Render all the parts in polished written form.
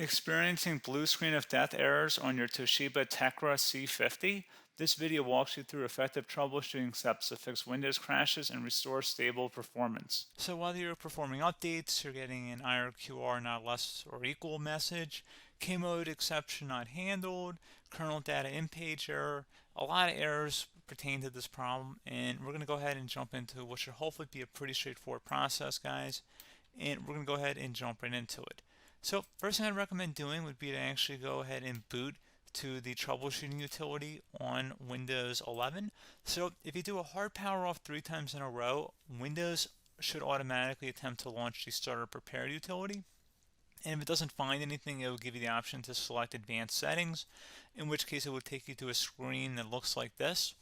Experiencing blue screen of death errors on your Toshiba Tecra C50? This video walks you through effective troubleshooting steps to fix Windows crashes and restore stable performance. So while you're performing updates, you're getting an IRQR not less or equal message, K-mode exception not handled, kernel data in page error. A lot of errors pertain to this problem, and we're going to go ahead and jump into what should hopefully be a pretty straightforward process, guys. And we're going to go ahead and jump right into it. So first thing I'd recommend doing would be to actually go ahead and boot to the troubleshooting utility on Windows 11. So if you do a hard power off 3 times in a row, Windows should automatically attempt to launch the starter prepared utility. And if it doesn't find anything, it will give you the option to select advanced settings, in which case it will take you to a screen that looks like this.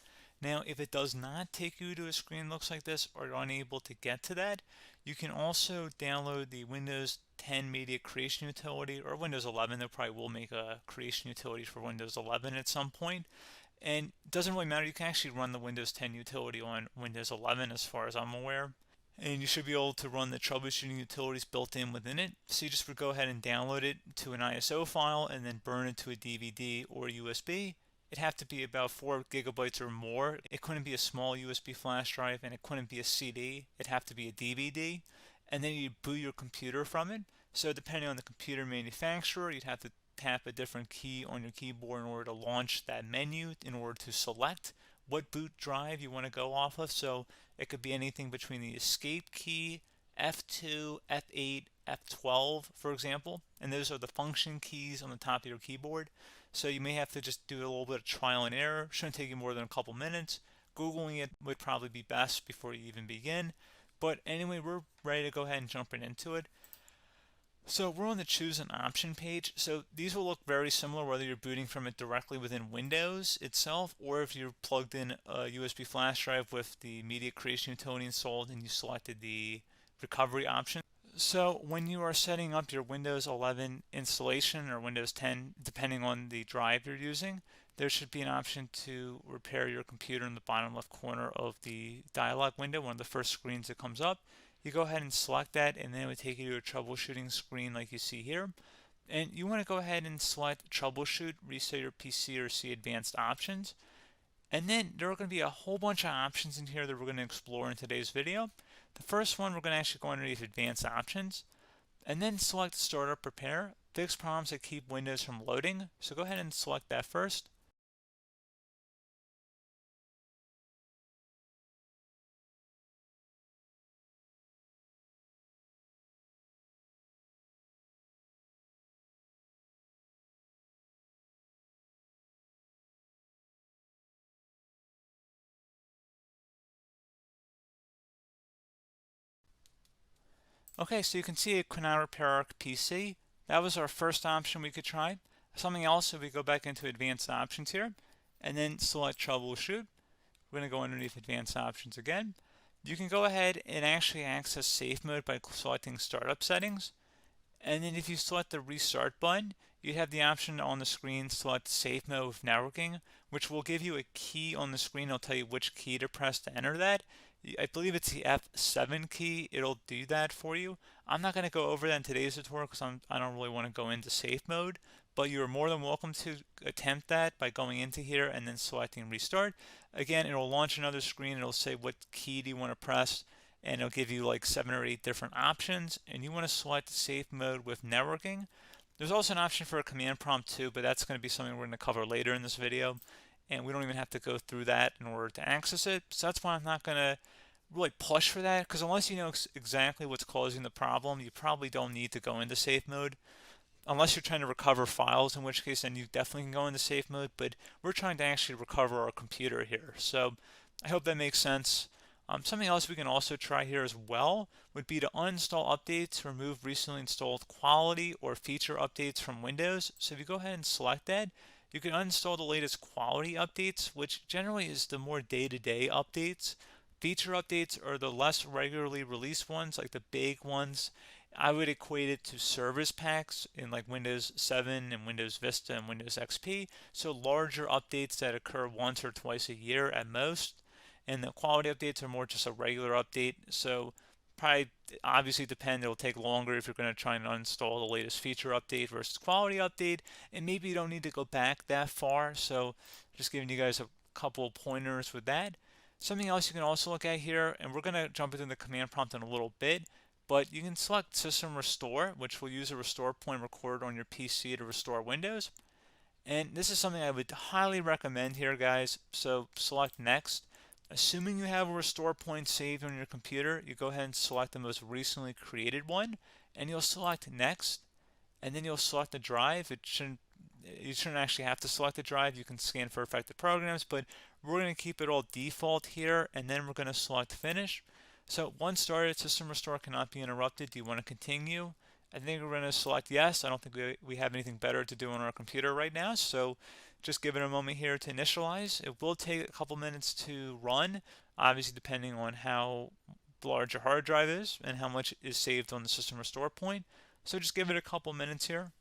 Now, if it does not take you to a screen that looks like this, or you're unable to get to that, you can also download the Windows 10 Media Creation Utility, or Windows 11. They probably will make a creation utility for Windows 11 at some point. And it doesn't really matter, you can actually run the Windows 10 utility on Windows 11 as far as I'm aware. And you should be able to run the troubleshooting utilities built in within it. So you just would go ahead and download it to an ISO file and then burn it to a DVD or USB. It'd have to be about 4 gigabytes or more. It couldn't be a small USB flash drive, and it couldn't be a CD. It'd have to be a DVD. And then you'd boot your computer from it. So depending on the computer manufacturer, you'd have to tap a different key on your keyboard in order to launch that menu, in order to select what boot drive you want to go off of. So it could be anything between the escape key, F2, F8, F12, for example. And those are the function keys on the top of your keyboard. So you may have to just do a little bit of trial and error. Shouldn't take you more than a couple minutes. Googling it would probably be best before you even begin. But anyway, we're ready to go ahead and jump right into it. So we're on the choose an option page. So these will look very similar whether you're booting from it directly within Windows itself, or if you're plugged in a USB flash drive with the media creation utility installed and you selected the recovery option. So when you are setting up your Windows 11 installation or Windows 10, depending on the drive you're using, there should be an option to repair your computer in the bottom left corner of the dialog window, one of the first screens that comes up. You go ahead and select that, and then it would take you to a troubleshooting screen like you see here. And you want to go ahead and select troubleshoot, reset your PC, or see advanced options. And then there are going to be a whole bunch of options in here that we're going to explore in today's video. The first one, we're going to actually go underneath advanced options and then select startup prepare, fix problems that keep Windows from loading. So go ahead and select that first. Okay, so you can see it could not repair our PC. That was our first option we could try. Something else, if we go back into advanced options here and then select troubleshoot, we're going to go underneath advanced options again. You can go ahead and actually access safe mode by selecting startup settings. And then if you select the restart button, you have the option on the screen select safe mode with networking, which will give you a key on the screen. It'll tell you which key to press to enter that. I believe it's the F7 key. It'll do that for you. I'm not going to go over that in today's tutorial because I don't really want to go into safe mode, but you're more than welcome to attempt that by going into here and then selecting restart. Again, it'll launch another screen. It'll say what key do you want to press, and it'll give you like 7 or 8 different options, and you want to select safe mode with networking. There's also an option for a command prompt too, but that's going to be something we're going to cover later in this video, and we don't even have to go through that in order to access it. So that's why I'm not going to really push for that, because unless you know exactly what's causing the problem, you probably don't need to go into safe mode. Unless you're trying to recover files, in which case then you definitely can go into safe mode, but we're trying to actually recover our computer here. So I hope that makes sense. Something else we can also try here as well would be to uninstall updates, remove recently installed quality or feature updates from Windows. So if you go ahead and select that, you can uninstall the latest quality updates, which generally is the more day-to-day updates. Feature updates are the less regularly released ones, like the big ones. I would equate it to service packs in like Windows 7 and Windows Vista and Windows XP. So larger updates that occur once or twice a year at most. And the quality updates are more just a regular update. So probably obviously depend. It'll take longer if you're going to try and uninstall the latest feature update versus quality update, and maybe you don't need to go back that far. So just giving you guys a couple of pointers with that. Something else you can also look at here, and we're going to jump into the command prompt in a little bit, but you can select System Restore, which will use a restore point recorded on your PC to restore Windows. And this is something I would highly recommend here, guys. So select Next. Assuming you have a restore point saved on your computer, you go ahead and select the most recently created one, and you'll select Next, and then you'll select the drive. You shouldn't actually have to select the drive. You can scan for affected programs, but we're going to keep it all default here, and then we're going to select Finish. So once started, System Restore cannot be interrupted. Do you want to continue? I think we're going to select yes. I don't think we have anything better to do on our computer right now, so just give it a moment here to initialize. It will take a couple minutes to run, obviously depending on how large your hard drive is and how much is saved on the System Restore point. So just give it a couple minutes here.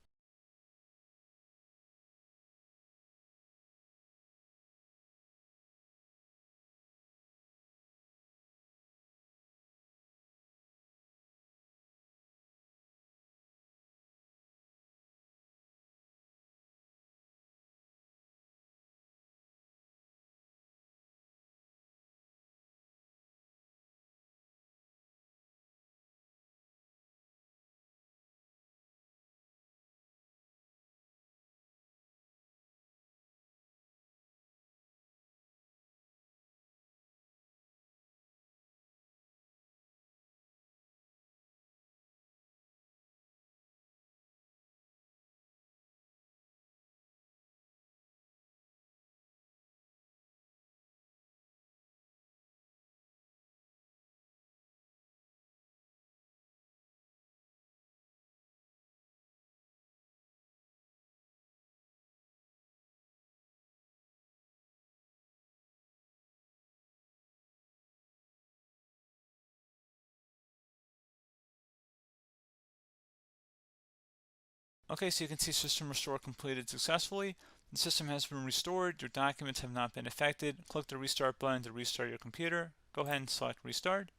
Okay, so you can see System Restore completed successfully. The system has been restored. Your documents have not been affected. Click the Restart button to restart your computer. Go ahead and select Restart.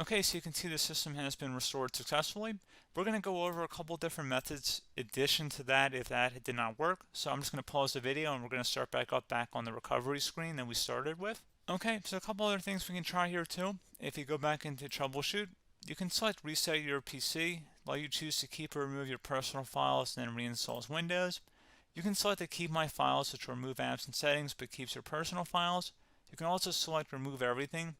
Okay, so you can see the system has been restored successfully. We're going to go over a couple different methods in addition to that if that did not work. So I'm just going to pause the video and we're going to start back on the recovery screen that we started with. Okay, so a couple other things we can try here too. If you go back into troubleshoot, you can select reset your PC, while you choose to keep or remove your personal files and then reinstalls Windows. You can select to keep my files, which will remove apps and settings but keeps your personal files. You can also select remove everything,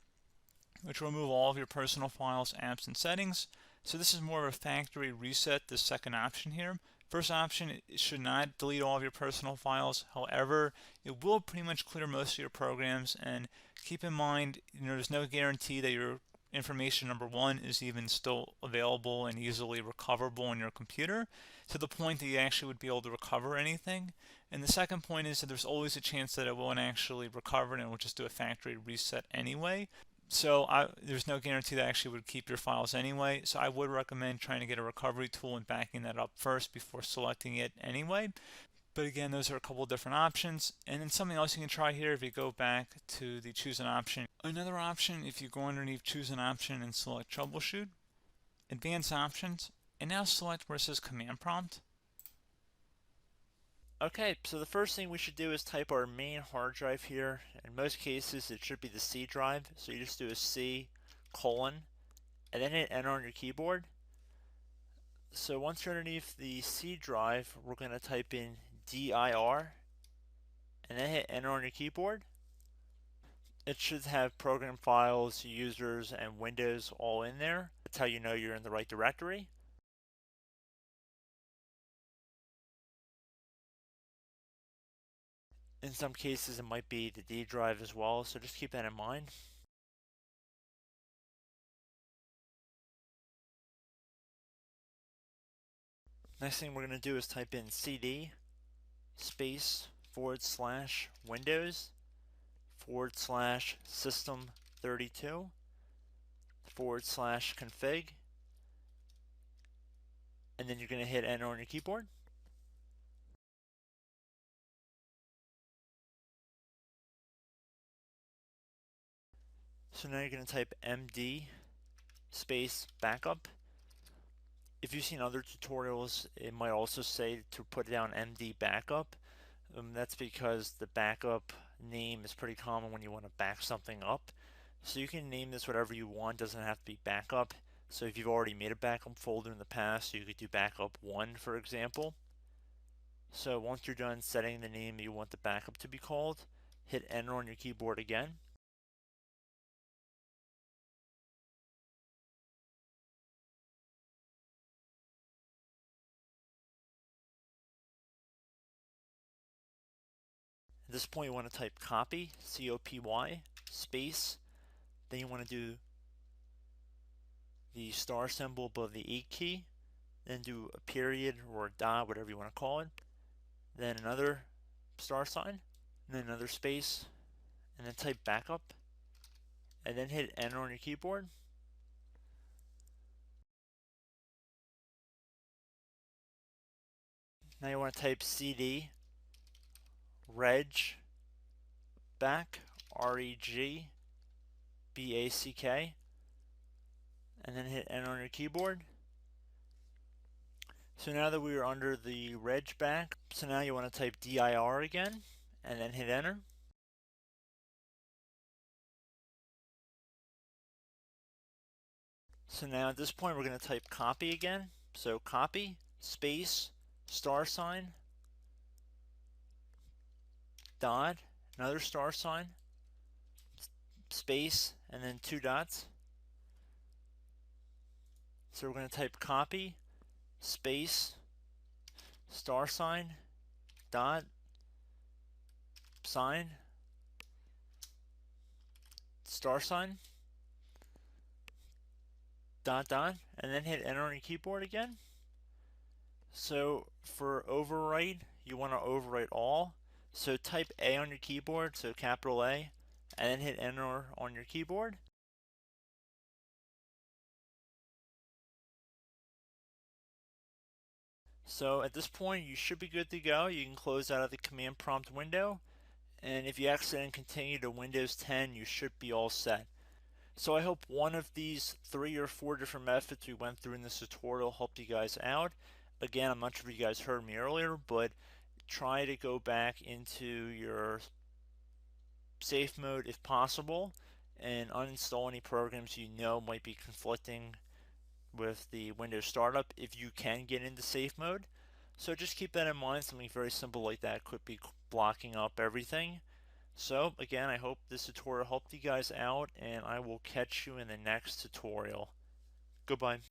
which will remove all of your personal files, apps, and settings. So this is more of a factory reset, the second option here. First option, it should not delete all of your personal files. However, it will pretty much clear most of your programs, and keep in mind, there's no guarantee that your information, number one, is even still available and easily recoverable on your computer to the point that you actually would be able to recover anything. And the second point is that there's always a chance that it won't actually recover and it will just do a factory reset anyway. So there's no guarantee that actually would keep your files anyway. So I would recommend trying to get a recovery tool and backing that up first before selecting it anyway. But again, those are a couple of different options. And then something else you can try here if you go back to the choose an option. Another option, if you go underneath choose an option and select troubleshoot, advanced options, and now select where it says command prompt. Okay, so the first thing we should do is type our main hard drive here. In most cases, it should be the C drive. So you just do a C colon and then hit enter on your keyboard. So once you're underneath the C drive, we're going to type in dir and then hit enter on your keyboard. It should have program files, users, and Windows all in there. That's how you know you're in the right directory. In some cases, it might be the D drive as well, so just keep that in mind. Next thing we're going to do is type in cd space / Windows / system32 / config, and then you're going to hit enter on your keyboard. So now you're going to type md space backup. If you've seen other tutorials, it might also say to put down md backup. That's because the backup name is pretty common when you want to back something up. So you can name this whatever you want, doesn't have to be backup. So if you've already made a backup folder in the past, you could do backup 1, for example. So once you're done setting the name you want the backup to be called, hit enter on your keyboard again. At this point you want to type copy, C-O-P-Y, space, then you want to do the star symbol above the 8 key, then do a period or a dot, whatever you want to call it, then another star sign, and then another space, and then type backup, and then hit enter on your keyboard. Now you want to type cd reg back, REGBACK, and then hit enter on your keyboard. So now that we are under the reg back, so now you want to type dir again, and then hit enter. So now at this point we're going to type copy again. So copy, space, star sign, dot, another star sign, space, and then 2 dots. So we're going to type copy, space, star sign, dot, sign, star sign, dot, dot, and then hit enter on your keyboard again. So for overwrite, you want to overwrite all. So type A on your keyboard, so capital A, and then hit enter on your keyboard. So at this point you should be good to go. You can close out of the command prompt window, and if you accidentally continue to Windows 10 you should be all set. So I hope one of these 3 or 4 different methods we went through in this tutorial helped you guys out. Again, I'm not sure if you guys heard me earlier, but try to go back into your safe mode if possible and uninstall any programs you know might be conflicting with the Windows startup if you can get into safe mode. So just keep that in mind. Something very simple like that could be blocking up everything. So again, I hope this tutorial helped you guys out, and I will catch you in the next tutorial. Goodbye.